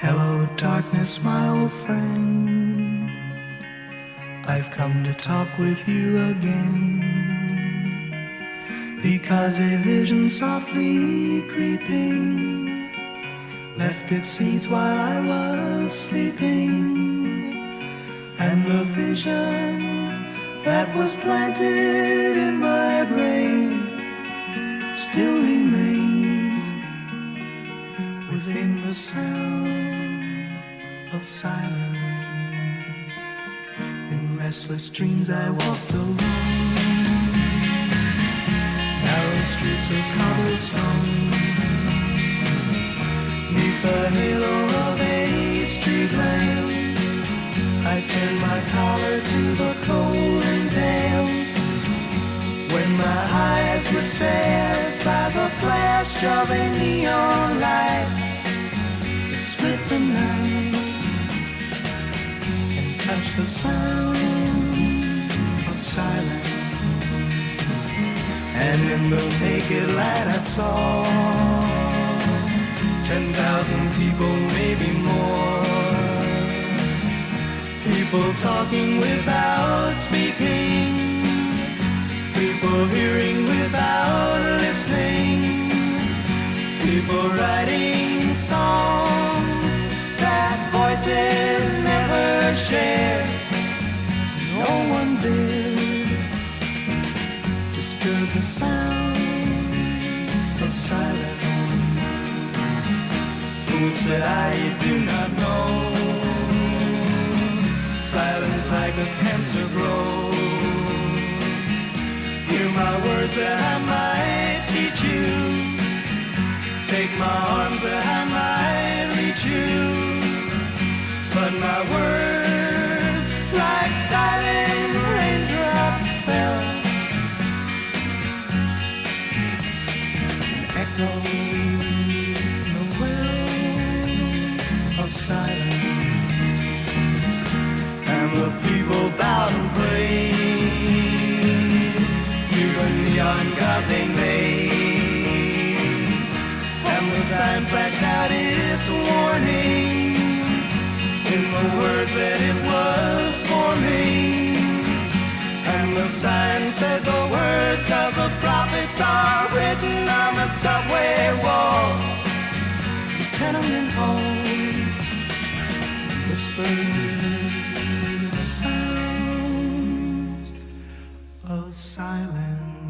Hello, darkness, my old friend. I've come to talk with you again, because a vision softly creeping left its seeds while I was sleeping, and the vision that was planted in my brain still remains within the sound of silence. In restless dreams I walked alone, narrow streets of cobblestone, neath the halo of a street lamp. I turned my collar to the cold and damp, when my eyes were stared by the flash of a neon light that split the night and touched the sound of silence. And in the naked light I saw 10,000 people, maybe more, people talking without speaking, people hearing without listening, people writing songs that voices never shared. No one did disturb the sound of silence. Fool, said I, you do not know, silence like a cancer grows. Hear my words that I might teach you, take my arms that I might reach you, but my words like silent raindrops fell and echoed in the well of silence. And the people bowed and prayed to the neon god they made, and the sign flashed out its warning in the words that it was forming. And the sign said the words of the prophets are written on the subway walls, the tenement halls, whispering sounds of silence.